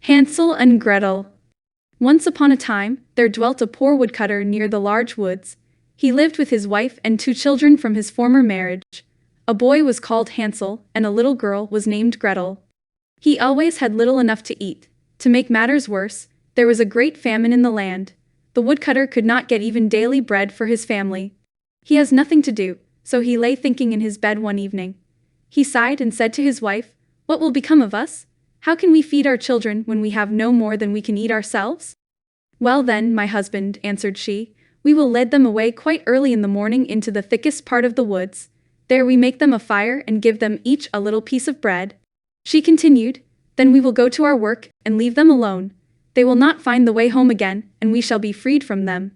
Hansel and Gretel. Once upon a time, there dwelt a poor woodcutter near the large woods. He lived with his wife and 2 children from his former marriage. A boy was called Hansel, and a little girl was named Gretel. He always had little enough to eat. To make matters worse, there was a great famine in the land. The woodcutter could not get even daily bread for his family. He has nothing to do, so he lay thinking in his bed one evening. He sighed and said to his wife, "What will become of us? How can we feed our children when we have no more than we can eat ourselves?" "Well then, my husband," answered she, "we will lead them away quite early in the morning into the thickest part of the woods. There we make them a fire and give them each a little piece of bread." She continued, "Then we will go to our work and leave them alone. They will not find the way home again, and we shall be freed from them."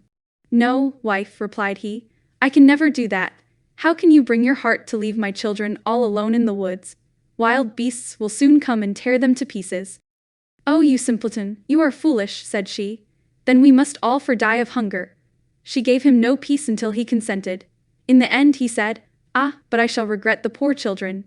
"No, wife," replied he, "I can never do that. How can you bring your heart to leave my children all alone in the woods? Wild beasts will soon come and tear them to pieces." "Oh, you simpleton, you are foolish," said she. "Then we must all die of hunger." She gave him no peace until he consented. In the end he said, "Ah, but I shall regret the poor children."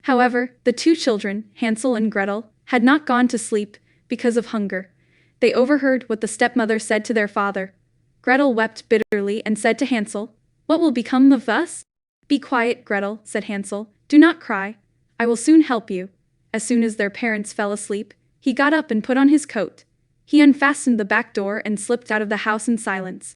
However, the 2 children, Hansel and Gretel, had not gone to sleep because of hunger. They overheard what the stepmother said to their father. Gretel wept bitterly and said to Hansel, "What will become of us?" "Be quiet, Gretel," said Hansel. "Do not cry. I will soon help you." As soon as their parents fell asleep, he got up and put on his coat. He unfastened the back door and slipped out of the house in silence.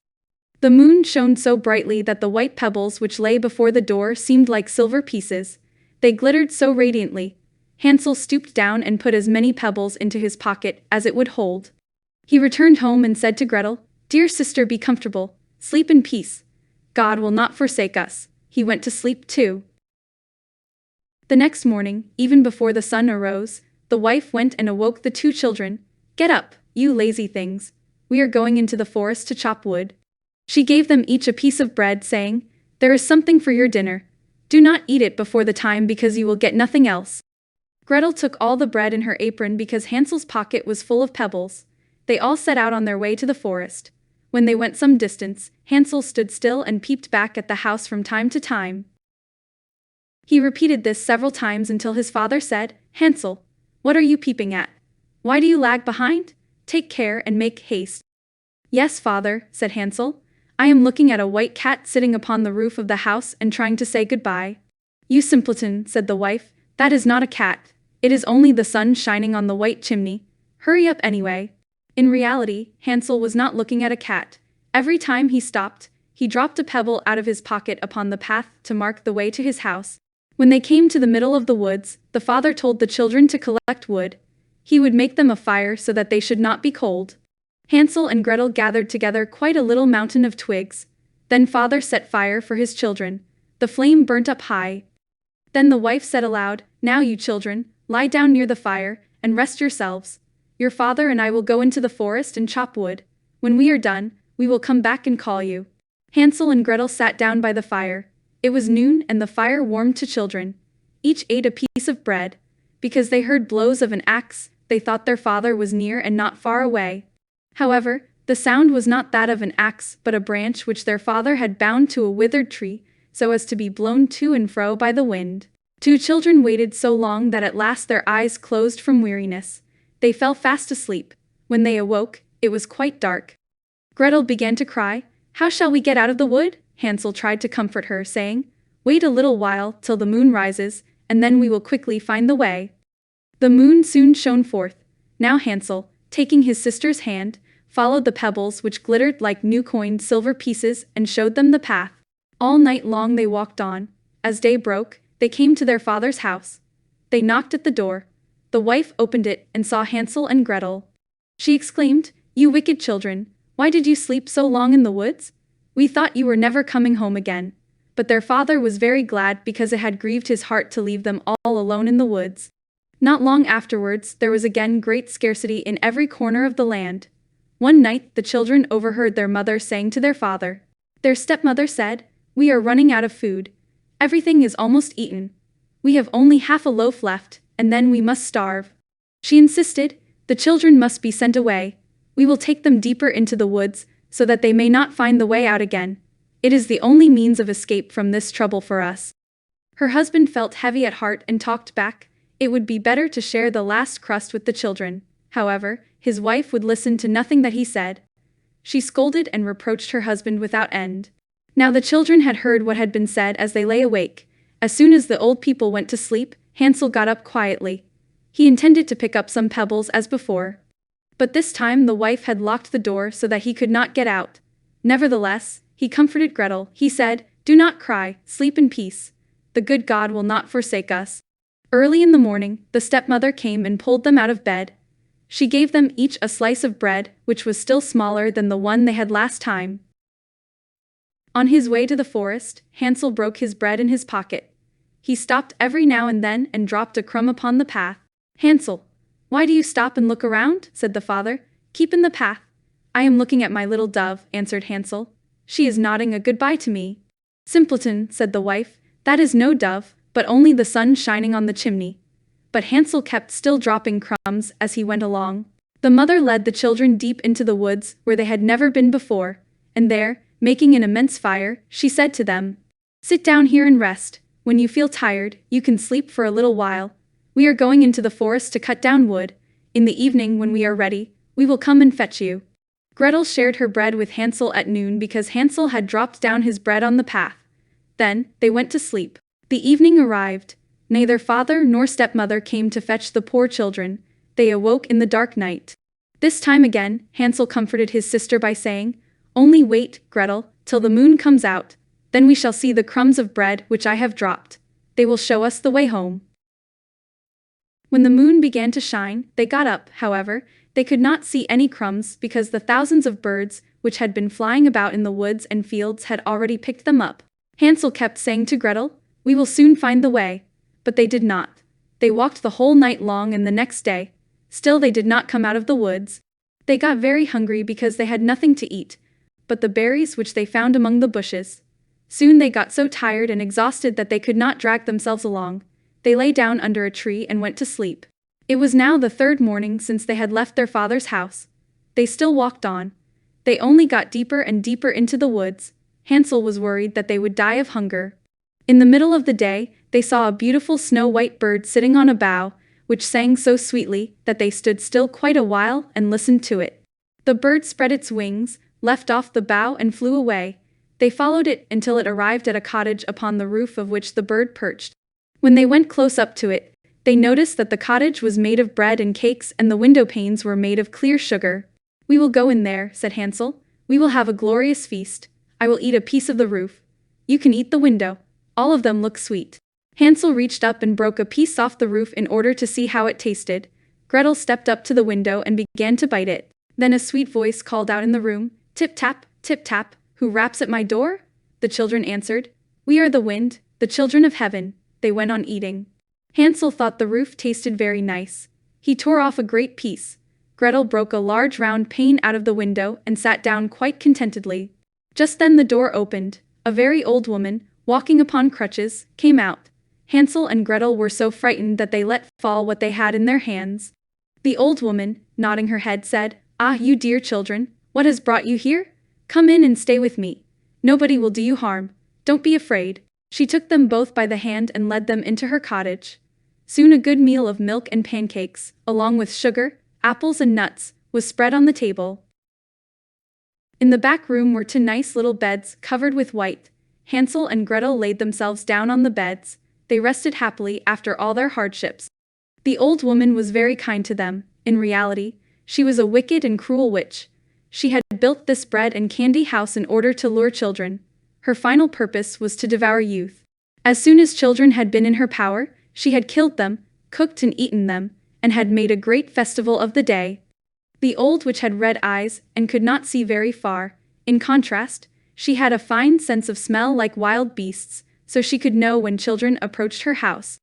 The moon shone so brightly that the white pebbles which lay before the door seemed like silver pieces. They glittered so radiantly. Hansel stooped down and put as many pebbles into his pocket as it would hold. He returned home and said to Gretel, "Dear sister, be comfortable. Sleep in peace. God will not forsake us." He went to sleep too. The next morning, even before the sun arose, the wife went and awoke the 2 children. "Get up, you lazy things. We are going into the forest to chop wood." She gave them each a piece of bread, saying, "There is something for your dinner. Do not eat it before the time because you will get nothing else." Gretel took all the bread in her apron because Hansel's pocket was full of pebbles. They all set out on their way to the forest. When they went some distance, Hansel stood still and peeped back at the house from time to time. He repeated this several times until his father said, "Hansel, what are you peeping at? Why do you lag behind? Take care and make haste." "Yes, father," said Hansel. "I am looking at a white cat sitting upon the roof of the house and trying to say goodbye." "You simpleton," said the wife, "that is not a cat. It is only the sun shining on the white chimney. Hurry up anyway." In reality, Hansel was not looking at a cat. Every time he stopped, he dropped a pebble out of his pocket upon the path to mark the way to his house. When they came to the middle of the woods, the father told the children to collect wood. He would make them a fire so that they should not be cold. Hansel and Gretel gathered together quite a little mountain of twigs. Then father set fire for his children. The flame burnt up high. Then the wife said aloud, "Now you children, lie down near the fire, and rest yourselves. Your father and I will go into the forest and chop wood. When we are done, we will come back and call you." Hansel and Gretel sat down by the fire. It was noon and the fire warmed the children. Each ate a piece of bread. Because they heard blows of an axe, they thought their father was near and not far away. However, the sound was not that of an axe but a branch which their father had bound to a withered tree, so as to be blown to and fro by the wind. 2 children waited so long that at last their eyes closed from weariness. They fell fast asleep. When they awoke, it was quite dark. Gretel began to cry. "How shall we get out of the wood?" Hansel tried to comfort her, saying, "Wait a little while till the moon rises, and then we will quickly find the way." The moon soon shone forth. Now Hansel, taking his sister's hand, followed the pebbles which glittered like new coined silver pieces and showed them the path. All night long they walked on. As day broke, they came to their father's house. They knocked at the door. The wife opened it and saw Hansel and Gretel. She exclaimed, "You wicked children, why did you sleep so long in the woods? We thought you were never coming home again." But their father was very glad because it had grieved his heart to leave them all alone in the woods. Not long afterwards, there was again great scarcity in every corner of the land. One night, the children overheard their mother saying to their father. Their stepmother said, "We are running out of food. Everything is almost eaten. We have only half a loaf left, and then we must starve." She insisted, "The children must be sent away. We will take them deeper into the woods, so that they may not find the way out again. It is the only means of escape from this trouble for us." Her husband felt heavy at heart and talked back. It would be better to share the last crust with the children. However, his wife would listen to nothing that he said. She scolded and reproached her husband without end. Now the children had heard what had been said as they lay awake. As soon as the old people went to sleep, Hansel got up quietly. He intended to pick up some pebbles as before. But this time the wife had locked the door so that he could not get out. Nevertheless, he comforted Gretel. He said, "Do not cry, sleep in peace. The good God will not forsake us." Early in the morning, the stepmother came and pulled them out of bed. She gave them each a slice of bread, which was still smaller than the one they had last time. On his way to the forest, Hansel broke his bread in his pocket. He stopped every now and then and dropped a crumb upon the path. "Hansel, why do you stop and look around?" said the father. "Keep in the path." "I am looking at my little dove," answered Hansel. "She is nodding a goodbye to me." "Simpleton," said the wife, "that is no dove, but only the sun shining on the chimney." But Hansel kept still dropping crumbs as he went along. The mother led the children deep into the woods where they had never been before, and there, making an immense fire, she said to them, "Sit down here and rest. When you feel tired, you can sleep for a little while. We are going into the forest to cut down wood. In the evening when we are ready, we will come and fetch you." Gretel shared her bread with Hansel at noon because Hansel had dropped down his bread on the path. Then, they went to sleep. The evening arrived. Neither father nor stepmother came to fetch the poor children. They awoke in the dark night. This time again, Hansel comforted his sister by saying, "Only wait, Gretel, till the moon comes out. Then we shall see the crumbs of bread which I have dropped. They will show us the way home." When the moon began to shine, they got up. However, they could not see any crumbs because the thousands of birds which had been flying about in the woods and fields had already picked them up. Hansel kept saying to Gretel, "We will soon find the way." But they did not. They walked the whole night long and the next day. Still they did not come out of the woods. They got very hungry because they had nothing to eat but the berries which they found among the bushes. Soon they got so tired and exhausted that they could not drag themselves along. They lay down under a tree and went to sleep. It was now the third morning since they had left their father's house. They still walked on. They only got deeper and deeper into the woods. Hansel was worried that they would die of hunger. In the middle of the day, they saw a beautiful snow-white bird sitting on a bough, which sang so sweetly that they stood still quite a while and listened to it. The bird spread its wings, left off the bough and flew away. They followed it until it arrived at a cottage upon the roof of which the bird perched. When they went close up to it, they noticed that the cottage was made of bread and cakes and the window panes were made of clear sugar. "We will go in there," said Hansel. "We will have a glorious feast. I will eat a piece of the roof. You can eat the window. All of them look sweet." Hansel reached up and broke a piece off the roof in order to see how it tasted. Gretel stepped up to the window and began to bite it. Then a sweet voice called out in the room, "Tip-tap, tip-tap, who raps at my door?" The children answered, "We are the wind, the children of heaven." They went on eating. Hansel thought the roof tasted very nice. He tore off a great piece. Gretel broke a large round pane out of the window and sat down quite contentedly. Just then the door opened. A very old woman, walking upon crutches, came out. Hansel and Gretel were so frightened that they let fall what they had in their hands. The old woman, nodding her head, said, "Ah, you dear children, what has brought you here? Come in and stay with me. Nobody will do you harm. Don't be afraid." She took them both by the hand and led them into her cottage. Soon a good meal of milk and pancakes, along with sugar, apples and nuts, was spread on the table. In the back room were two nice little beds covered with white. Hansel and Gretel laid themselves down on the beds. They rested happily after all their hardships. The old woman was very kind to them. In reality, she was a wicked and cruel witch. She had built this bread and candy house in order to lure children. Her final purpose was to devour youth. As soon as children had been in her power, she had killed them, cooked and eaten them, and had made a great festival of the day. The old witch had red eyes and could not see very far. In contrast, she had a fine sense of smell like wild beasts, so she could know when children approached her house.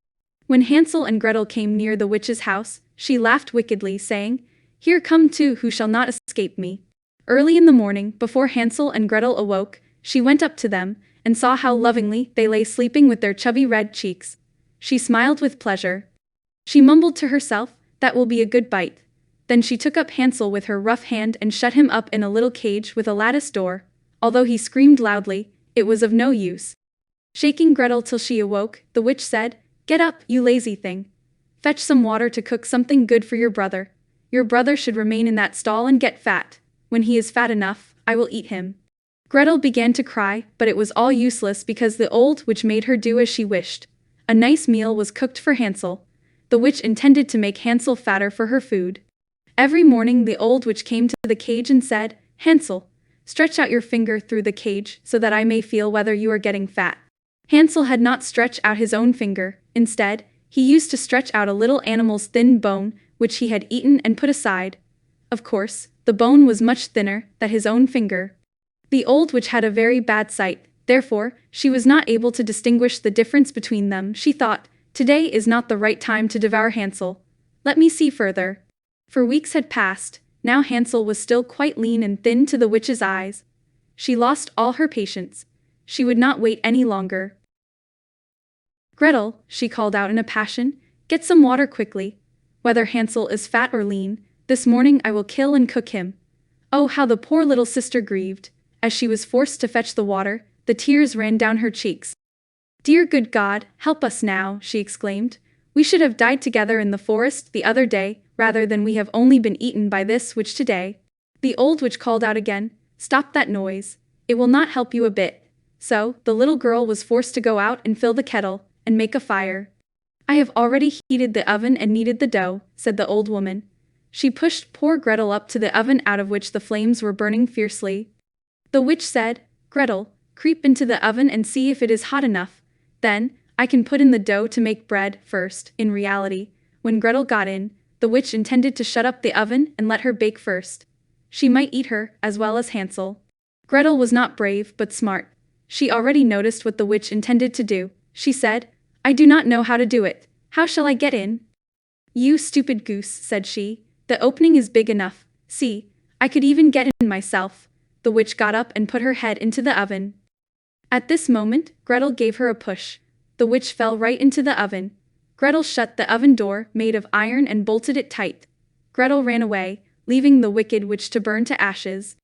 When Hansel and Gretel came near the witch's house, she laughed wickedly, saying, "Here come two who shall not escape me." Early in the morning, before Hansel and Gretel awoke, she went up to them, and saw how lovingly they lay sleeping with their chubby red cheeks. She smiled with pleasure. She mumbled to herself, "That will be a good bite." Then she took up Hansel with her rough hand and shut him up in a little cage with a lattice door. Although he screamed loudly, it was of no use. Shaking Gretel till she awoke, the witch said, "Get up, you lazy thing. Fetch some water to cook something good for your brother. Your brother should remain in that stall and get fat. When he is fat enough, I will eat him." Gretel began to cry, but it was all useless because the old witch made her do as she wished. A nice meal was cooked for Hansel. The witch intended to make Hansel fatter for her food. Every morning the old witch came to the cage and said, "Hansel, stretch out your finger through the cage so that I may feel whether you are getting fat." Hansel had not stretched out his own finger. Instead, he used to stretch out a little animal's thin bone, which he had eaten and put aside. Of course, the bone was much thinner than his own finger. The old witch had a very bad sight, therefore, she was not able to distinguish the difference between them. She thought, "Today is not the right time to devour Hansel. Let me see further." For weeks had passed. Now Hansel was still quite lean and thin to the witch's eyes. She lost all her patience. She would not wait any longer. "Gretel," she called out in a passion, "get some water quickly. Whether Hansel is fat or lean, this morning I will kill and cook him." Oh, how the poor little sister grieved. As she was forced to fetch the water, the tears ran down her cheeks. "Dear good God, help us now," she exclaimed. "We should have died together in the forest the other day, rather than we have only been eaten by this witch today." The old witch called out again, "Stop that noise. It will not help you a bit." So, the little girl was forced to go out and fill the kettle, and make a fire. "I have already heated the oven and kneaded the dough," said the old woman. She pushed poor Gretel up to the oven out of which the flames were burning fiercely. The witch said, "Gretel, creep into the oven and see if it is hot enough. Then, I can put in the dough to make bread first." In reality, when Gretel got in, the witch intended to shut up the oven and let her bake first. She might eat her, as well as Hansel. Gretel was not brave but smart. She already noticed what the witch intended to do. She said, "I do not know how to do it. How shall I get in?" "You stupid goose," said she. "The opening is big enough. See, I could even get in myself." The witch got up and put her head into the oven. At this moment, Gretel gave her a push. The witch fell right into the oven. Gretel shut the oven door, made of iron, and bolted it tight. Gretel ran away, leaving the wicked witch to burn to ashes.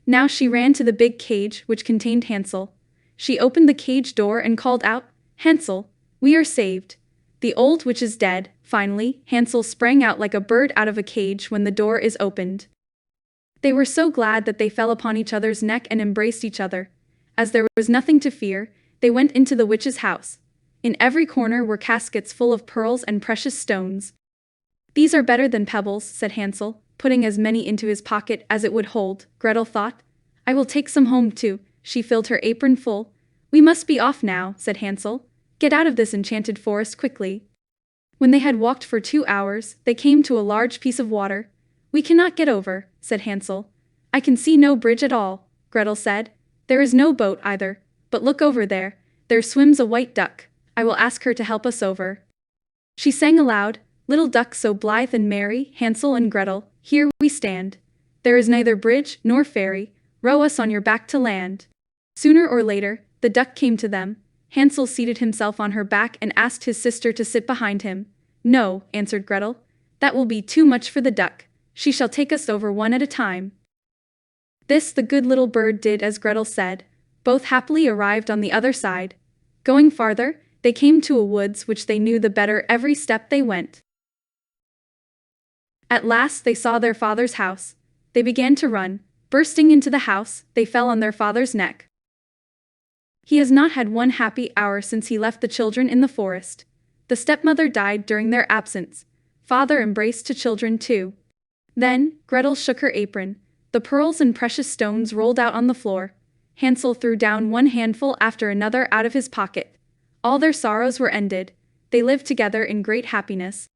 Now she ran to the big cage which contained Hansel. She opened the cage door and called out, "Hansel, we are saved. The old witch is dead." Finally, Hansel sprang out like a bird out of a cage when the door is opened. They were so glad that they fell upon each other's neck and embraced each other. As there was nothing to fear, they went into the witch's house. In every corner were caskets full of pearls and precious stones. "These are better than pebbles," said Hansel, putting as many into his pocket as it would hold. Gretel thought, "I will take some home too." She filled her apron full. "We must be off now," said Hansel. "Get out of this enchanted forest quickly." When they had walked for 2 hours, they came to a large piece of water. "We cannot get over," said Hansel. "I can see no bridge at all," Gretel said. "There is no boat either, but look over there. There swims a white duck. I will ask her to help us over." She sang aloud, "Little duck so blithe and merry, Hansel and Gretel, here we stand. There is neither bridge nor ferry, row us on your back to land." Sooner or later, the duck came to them. Hansel seated himself on her back and asked his sister to sit behind him. "No," answered Gretel. "That will be too much for the duck. She shall take us over one at a time." This the good little bird did as Gretel said. Both happily arrived on the other side. Going farther, they came to a woods which they knew the better every step they went. At last they saw their father's house. They began to run. Bursting into the house, they fell on their father's neck. He has not had one happy hour since he left the children in the forest. The stepmother died during their absence. Father embraced the children too. Then, Gretel shook her apron. The pearls and precious stones rolled out on the floor. Hansel threw down one handful after another out of his pocket. All their sorrows were ended. They lived together in great happiness.